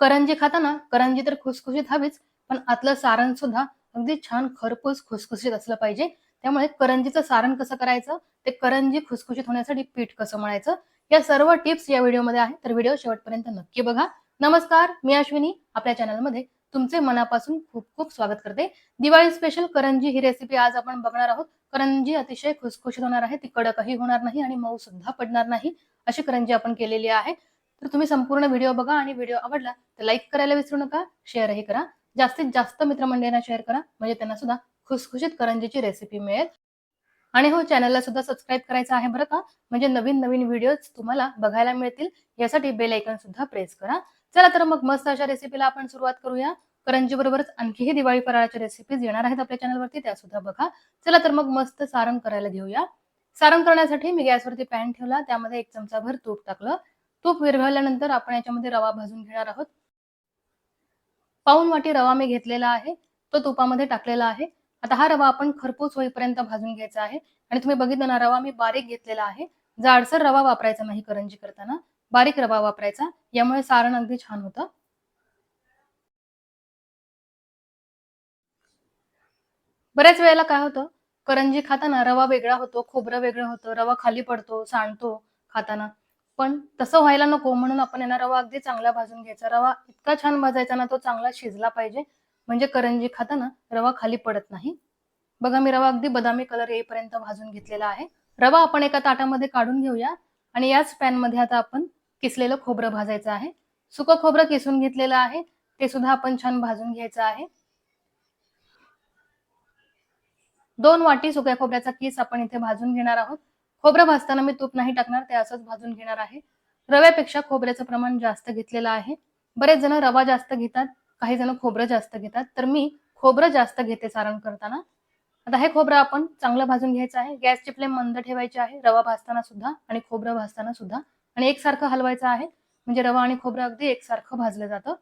करंजी खाताना करंजी तर खुसखुशीत हवीच, पण आतलं सारण सुद्धा अगदी छान खरपूस खुसखुशीत असलं पाहिजे. त्यामुळे करंजीचं सारण कसं करायचं, ते करंजी खुसखुशीत होण्यासाठी पीठ कसं मळायचं, या सर्व टिप्स या व्हिडिओमध्ये आहे. तर व्हिडिओ शेवटपर्यंत नक्की बघा. नमस्कार, मी अश्विनी. आपल्या चॅनलमध्ये तुमचे मनापासून खूप खूप स्वागत करते. दिवाळी स्पेशल करंजी ही रेसिपी आज आपण बघणार आहोत. करंजी अतिशय खुसखुशीत होणार आहे. ती कडकही होणार नाही आणि मऊ सुद्धा पडणार नाही, अशी करंजी आपण केलेली आहे. तर तुम्ही संपूर्ण व्हिडिओ बघा आणि व्हिडिओ आवडला तर लाईक करायला विसरू नका, शेअरही करा. जास्तीत जास्त मित्रमंडळींना शेअर करा, म्हणजे त्यांना सुद्धा खुसखुशीत करंजीची रेसिपी मिळेल. आणि हो, चॅनलला सुद्धा सबस्क्राईब करायचं आहे बरं का, म्हणजे नवीन नवीन व्हिडिओज तुम्हाला बघायला मिळतील. यासाठी बेल आयकॉन सुद्धा प्रेस करा. चला तर मग मस्त अशा रेसिपीला आपण सुरुवात करूया. करंजी बरोबरच आणखीही दिवाळी फराळाच्या रेसिपीज येणार आहेत आपल्या चॅनलवरती, त्या सुद्धा बघा. चला तर मग मस्त सारण करायला घेऊया. सारण करण्यासाठी मी गॅसवरती पॅन ठेवला, त्यामध्ये 1 चमचाभर तूप टाकलं. तूप विरघळल्यानंतर आपण याच्यामध्ये रवा भाजून घेणार आहोत. पाऊण वाटी रवा मी घेतलेला आहे, तो तुपामध्ये टाकलेला आहे. आता हा रवा आपण खरपूस होईपर्यंत भाजून घ्यायचा आहे. आणि तुम्ही बघितलं ना, रवा मी बारीक घेतलेला आहे. जाडसर रवा वापरायचा नाही करंजी करताना, बारीक रवा वापरायचा. यामुळे सारण अगदी छान होतं. बऱ्याच वेळेला काय होतं, करंजी खाताना रवा वेगळा होतो, खोबरं वेगळं होतं, रवा खाली पडतो, सांडतो खाताना. पण तसं व्हायला नको, म्हणून आपण आहे ना, रवा अगदी चांगला भाजून घ्यायचा. रवा इतका छान भाजायचा ना, तो चांगला शिजला पाहिजे, म्हणजे करंजी खाताना रवा खाली पडत नाही. बघा, मी रवा अगदी बदामी कलर येईपर्यंत भाजून घेतलेला आहे. रवा आपण एका ताटामध्ये काढून घेऊया आणि याच पॅनमध्ये आता आपण किसलेलं खोबरं भाजायचं आहे. सुकं खोबरं किसून घेतलेलं आहे, ते सुद्धा आपण छान भाजून घ्यायचं आहे. 2 वाटी सुक्या खोबऱ्याचा किस आपण इथे भाजून घेणार आहोत. खोबरं भाजताना मी तूप नाही टाकणार, ते असंच भाजून घेणार आहे. रव्यापेक्षा खोबऱ्याचं प्रमाण जास्त घेतलेलं आहे. बरेच जण रवा जास्त घेतात, काही जण खोबरं जास्त घेतात, तर मी खोबरं जास्त घेते सारण करताना. आता हे खोबरं आपण चांगलं भाजून घ्यायचं आहे. गॅसची फ्लेम मंद ठेवायची आहे, रवा भाजताना सुद्धा आणि खोबरं भाजताना सुद्धा, आणि एकसारखं हलवायचं आहे, म्हणजे रवा आणि खोबरं अगदी एकसारखं भाजलं जातं.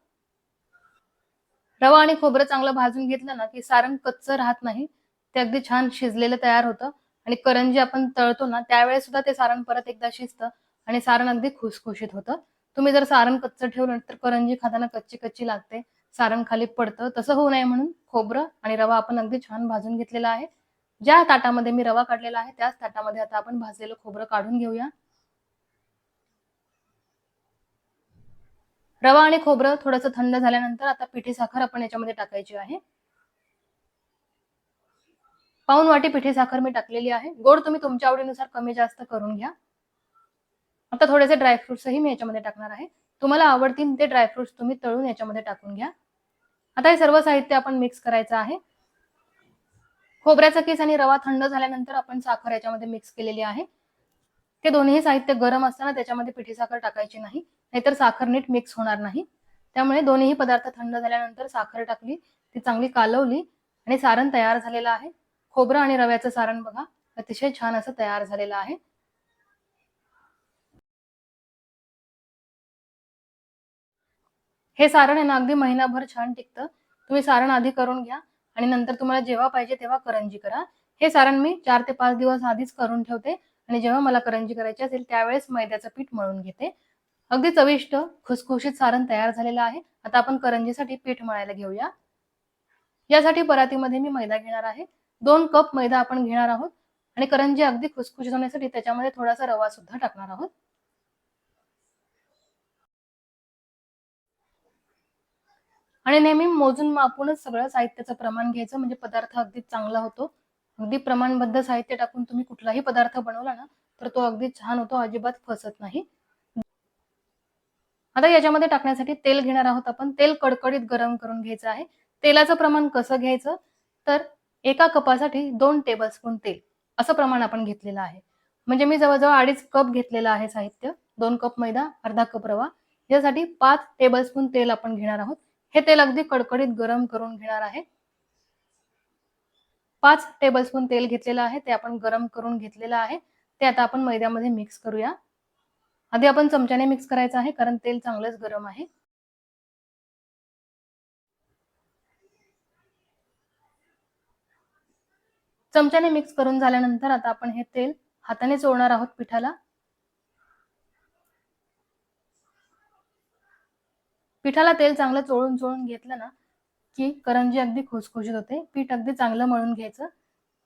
रवा आणि खोबरं चांगलं भाजून घेतलं ना, की सारण कच्चं राहत नाही. ते अगदी छान शिजलेलं तयार होतं. आणि करंजी आपण तळतो ना, त्यावेळेस सुद्धा ते सारण परत एकदा शिजतं आणि सारण अगदी खुसखुशीत होतं. तुम्ही जर सारण कच्चं ठेवलं तर करंजी खाताना कच्ची-कच्ची लागते, सारण खाली पडतं. तसं होऊ नये म्हणून खोबरं आणि रवा आपण अगदी छान भाजून घेतलेला आहे. ज्या ताटामध्ये मी रवा काढलेला आहे, त्याच ताटामध्ये आता आपण भाजलेलं खोबरं काढून घेऊया. रवा आणि खोबरं थोडंसं थंड झाल्यानंतर आता पिठी साखर आपण याच्यामध्ये टाकायची आहे. पाऊण वाटी पिठी साखर मी टाकलेली आहे. गोड तुम्ही तुमच्या आवडीनुसार कमी जास्त करून घ्या. आता थोडेसे ड्रायफ्रुट्सही मी याच्यामध्ये टाकणार आहे. तुम्हाला आवडतील ते ड्रायफ्रुट्स तुम्ही तळून याच्यामध्ये टाकून घ्या. आता हे सर्व साहित्य आपण मिक्स करायचं आहे. खोबऱ्याचा किस आणि रवा थंड झाल्यानंतर आपण साखर याच्यामध्ये मिक्स केलेली आहे. ते दोन्ही साहित्य गरम असताना त्याच्यामध्ये पिठी साखर टाकायची नाही, नाहीतर साखर नीट मिक्स होणार नाही. त्यामुळे दोन्ही पदार्थ थंड झाल्यानंतर साखर टाकली, ती चांगली कालवली आणि सारण तयार झालेलं आहे. खोबरं आणि रव्याचं सारण बघा, अतिशय छान असं तयार झालेलं आहे. हे सारण आहे ना, अगदी महिनाभर छान टिकतं. तुम्ही सारण आधी करून घ्या आणि नंतर तुम्हाला जेव्हा पाहिजे तेव्हा करंजी करा. हे सारण मी 4 ते 5 दिवस आधीच करून ठेवते आणि जेव्हा मला करंजी करायची असेल त्यावेळेस मैद्याचं पीठ मळून घेते. अगदी चविष्ट खुसखुशीत सारण तयार झालेलं आहे. आता आपण करंजीसाठी पीठ मळायला घेऊया. यासाठी परातीमध्ये मी मैदा घेणार आहे. 2 कप मैदा आपण घेणार आहोत आणि करंजी अगदी खुसखुशीत होण्यासाठी त्याच्यामध्ये थोडासा रवा सुद्धा टाकणार आहोत. आणि नेहमी मोजून मापूनच सगळं साहित्याचं प्रमाण घ्यायचं, म्हणजे पदार्थ अगदी चांगला होतो. अगदी प्रमाणबद्ध साहित्य टाकून तुम्ही कुठलाही पदार्थ बनवला ना, तर तो अगदी छान होतो, अजिबात फसत नाही. आता याच्यामध्ये टाकण्यासाठी तेल घेणार आहोत आपण. तेल कडकडीत गरम करून घ्यायचं आहे. तेलाचं प्रमाण कसं घ्यायचं, तर एका कपासाठी 2 टेबलस्पून तेल असं प्रमाण आपण घेतलेलं आहे. म्हणजे मी जवळ-जवळ 2.5 कप घेतलेलं आहे साहित्य. 2 कप मैदा, अर्धा कप रवा. यासाठी 5 टेबलस्पून तेल आपण घेणार आहोत. हे तेल अगदी कडकडीत गरम करून घेणार आहे. 5 टेबलस्पून तेल घेतलेलं आहे, ते आपण गरम करून घेतलेलं आहे. ते आता आपण मैद्यामध्ये मिक्स करूया. आधी आपण चमच्याने मिक्स करायचं आहे, कारण तेल चांगलंच गरम आहे. चमच्याने मिक्स करून झाल्यानंतर आता आपण हे तेल हाताने चोळणार आहोत पिठाला. पिठाला तेल चांगलं चोळून चोळून घेतलं ना, की करंजी अगदी खुसखुशीत होते. पीठ अगदी चांगलं मळून घ्यायचं.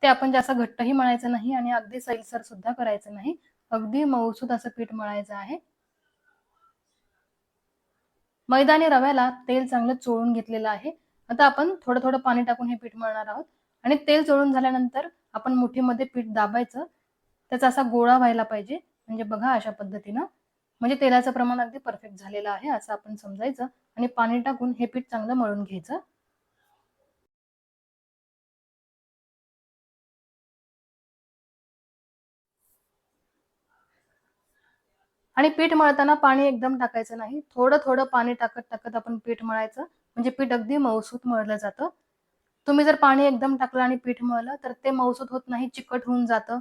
ते आपण जास्त घट्टही मळायचं नाही आणि अगदी सैलसर सुद्धा करायचं नाही. अगदी मऊसूत असं पीठ मळायचं आहे. मैदा आणि रव्याला तेल चांगलं चोळून घेतलेलं आहे. आता आपण थोडं-थोडं पाणी टाकून हे पीठ मळणार आहोत आणि तेल चोळून झाल्यानंतर आपण मुठीमध्ये पीठ दाबायचं. त्याचा असा गोळा व्हायला पाहिजे. म्हणजे बघा अशा पद्धतीनं. म्हणजे तेलाचं प्रमाण अगदी परफेक्ट झालेलं आहे असं आपण समजायचं आणि पाणी टाकून हे पीठ चांगलं मळून घ्यायचं. आणि पीठ मळताना पाणी एकदम टाकायचं नाही. थोडं-थोडं पाणी टाकत-टाकत आपण पीठ मळायचं. म्हणजे पीठ अगदी मऊसूत मळलं जातं. तुम्ही जर पाणी एकदम टाकलं आणि पीठ मळलं तर ते मऊसूत होत नाही, चिकट होऊन जातं.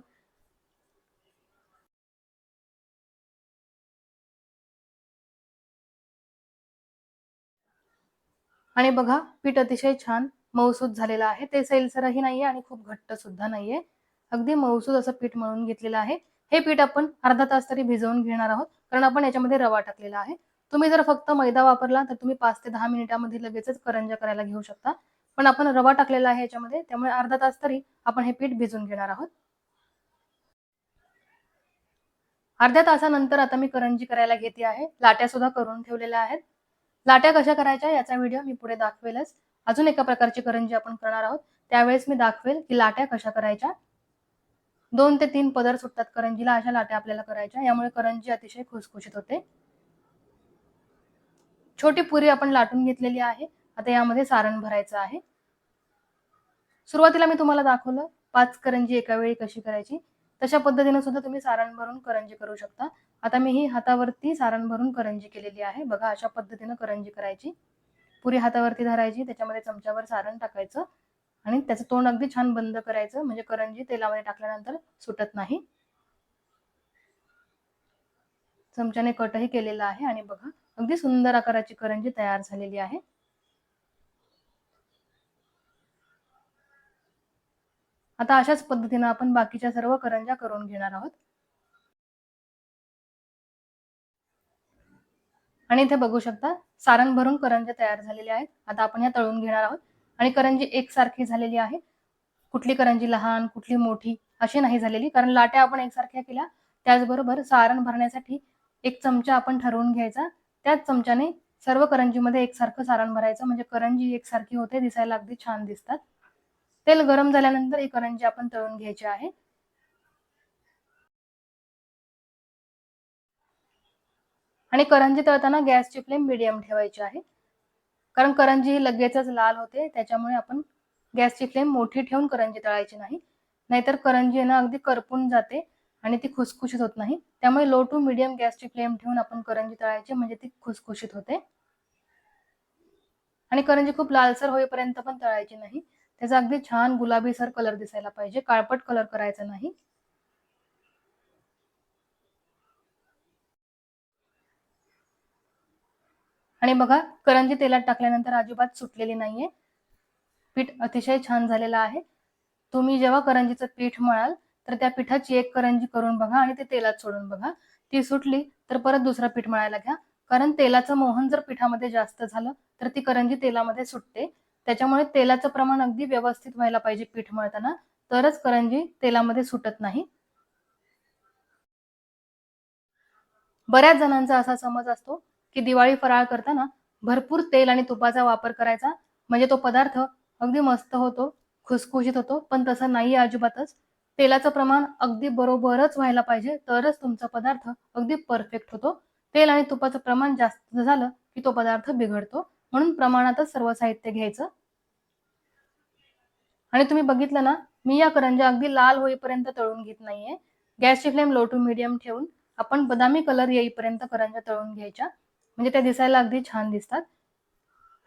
आणि बघा पीठ अतिशय छान मऊसूत झालेलं आहे. ते सैलसरही नाहीये आणि खूप घट्ट सुद्धा नाहीये. अगदी मऊसूत असं पीठ मळून घेतलेलं आहे. हे पीठ आपण अर्धा तास तरी भिजवून घेणार आहोत. कारण आपण याच्यामध्ये रवा टाकलेला आहे. तुम्ही जर फक्त मैदा वापरला तर तुम्ही 5 ते 10 मिनिटांमध्ये लगेचच करंज्या करायला घेऊ शकता. पण आपण रवा टाकलेला आहे याच्यामध्ये त्यामुळे अर्धा तास तरी आपण हे पीठ भिजवून घेणार आहोत. अर्ध्या तासानंतर आता मी करंजी करायला घेते आहे. लाट्या सुद्धा करून ठेवलेल्या आहेत. लाट्या कशा करायच्या याचा व्हिडिओ मी पुढे दाखवेलच. अजून एका प्रकारची करंजी आपण करणार आहोत. त्यावेळेस मी दाखवेल की लाट्या कशा करायच्या. 2 ते 3 पदर सुटतात करंजीला अशा लाट्या आपल्याला करायच्या. यामुळे करंजी अतिशय खुसखुशीत होते. छोटी पुरी आपण लाटून घेतलेली आहे. आता यामध्ये सारण भरायचं आहे. सुरुवातीला मी तुम्हाला दाखवलं 5 करंजी एका वेळी कशी करायची. तशा पद्धतीने सुद्धा तुम्ही सारण भरून करंजी करू शकता. आता मी ही हातावरती सारण भरून करंजी केलेली आहे. बघा अशा पद्धतीने करंजी करायची. पुरी हातावरती धरायची, त्याच्यामध्ये चमच्यावर सारण टाकायचं आणि त्याचं तोंड अगदी छान बंद करायचं म्हणजे करंजी तेलामध्ये टाकल्यानंतर सुटत नाही. चमच्याने कटही केलेला आहे आणि बघा अगदी सुंदर आकाराची करंजी तयार झालेली आहे. आता अशाच पद्धतीने आपण बाकीच्या सर्व करंज्या करून घेणार आहोत. आणि इथे बघू शकता सारण भरून करंज्या तयार झालेल्या आहेत. आता आपण ह्या तळून घेणार आहोत आणि करंजी एकसारखी झालेली आहे. कुठली करंजी लहान, कुठली मोठी अशी नाही झालेली कारण लाट्या आपण एकसारख्या केल्या. त्याचबरोबर सारण भरण्यासाठी एक चमचा आपण ठरवून घ्यायचा. त्याच चमच्याने सर्व करंजीमध्ये एकसारखं सारण भरायचं म्हणजे करंजी एकसारखी होते, दिसायला अगदी छान दिसतात. तेल गरम झाल्यानंतर ही करंजी आपण तळून घ्यायची आहे. आणि करंजी तळताना गॅसची फ्लेम मीडियम ठेवायची आहे. कारण करंजी ही लगेचच लाल होते त्याच्यामुळे आपण गॅसची फ्लेम मोठी ठेवून करंजी तळायची नाही. नाहीतर करंजी आहे ना अगदी करपून जाते आणि ती खुसखुशीत होत नाही. त्यामुळे लो टू मीडियम गॅसची फ्लेम ठेवून आपण करंजी तळायची म्हणजे ती खुसखुशीत होते. आणि करंजी खूप लालसर होईपर्यंत पण तळायची नाही. त्याचा अगदी छान गुलाबीसर कलर दिसायला पाहिजे. काळपट कलर करायचा नाही. आणि बघा करंजी तेलात टाकल्यानंतर अजिबात सुटलेली नाहीये. पीठ अतिशय छान झालेलं आहे. तुम्ही जेव्हा करंजीचं पीठ मळाल तर त्या पिठाची एक करंजी करून बघा आणि ते तेलात सोडून बघा. ती सुटली तर परत दुसरं पीठ मळायला घ्या. कारण तेलाचं मोहन जर पिठामध्ये जास्त झालं तर ती करंजी तेलामध्ये सुटते. त्याच्यामुळे तेलाचं प्रमाण अगदी व्यवस्थित व्हायला पाहिजे पीठ मळताना, तरच करंजी तेलामध्ये सुटत नाही. बऱ्याच जणांचा असा समज असतो की दिवाळी फराळ करताना भरपूर तेल आणि तुपाचा वापर करायचा म्हणजे तो पदार्थ अगदी मस्त होतो, खुसखुशीत होतो. पण तसं नाही अजिबातच. तेलाचं प्रमाण अगदी बरोबरच व्हायला पाहिजे तरच तुमचा पदार्थ अगदी परफेक्ट होतो. तेल आणि तुपाचं प्रमाण जास्त झालं की तो पदार्थ बिघडतो. म्हणून प्रमाणातच सर्व साहित्य घ्यायचं. आणि तुम्ही बघितलं ना, मी या करंज्या अगदी लाल होईपर्यंत तळून घेत नाहीये. गॅसची फ्लेम लो टू मीडियम ठेवून आपण बदामी कलर येईपर्यंत करंज्या तळून घ्यायच्या. म्हणजे त्या दिसायला अगदी छान दिसतात.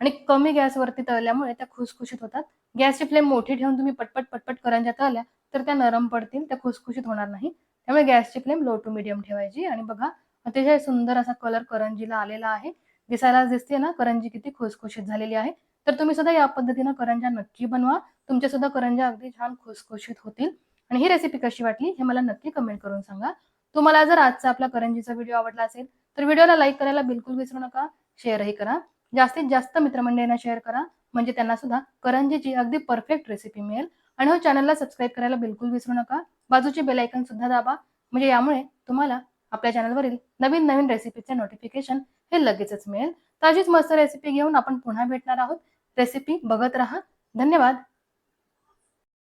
आणि कमी गॅसवरती तळल्यामुळे त्या खुसखुशीत होतात. गॅसची फ्लेम मोठी ठेवून तुम्ही पटपट करंज्या तळल्या तर त्या नरम पडतील, त्या खुसखुशीत होणार नाही. त्यामुळे गॅसची फ्लेम लो टू मीडियम ठेवायची आणि बघा अतिशय सुंदर असा कलर करंजीला आलेला आहे. दिसायलाच दिसते ना करंजी किती खुसखुशीत झालेली आहे. तर तुम्ही सुद्धा या पद्धतीनं करंज्या नक्की बनवा. तुमच्या सुद्धा करंज्या अगदी छान खुसखुशीत होतील. आणि ही रेसिपी कशी वाटली हे मला नक्की कमेंट करून सांगा. तुम्हाला जर आजचा आपला करंजीचा व्हिडिओ आवडला असेल तर व्हिडिओला लाईक करायला बिलकुल विसरू नका. शेअरही करा. जास्तीत जास्त मित्रमंडळींना शेअर करा, म्हणजे त्यांना सुद्धा करंजीची अगदी परफेक्ट रेसिपी मिळेल. आणि हो, चॅनलला सबस्क्राईब करायला बिलकुल विसरू नका. बाजूचे बेल आयकॉन सुद्धा दाबा, म्हणजे यामुळे तुम्हाला आपल्या चॅनलवरील नवीन नवीन रेसिपीचे नोटिफिकेशन हे लगेचच मिळेल. तर अशीच मस्त रेसिपी घेऊन आपण पुन्हा भेटणार आहोत. रेसिपी बघत राहा. धन्यवाद.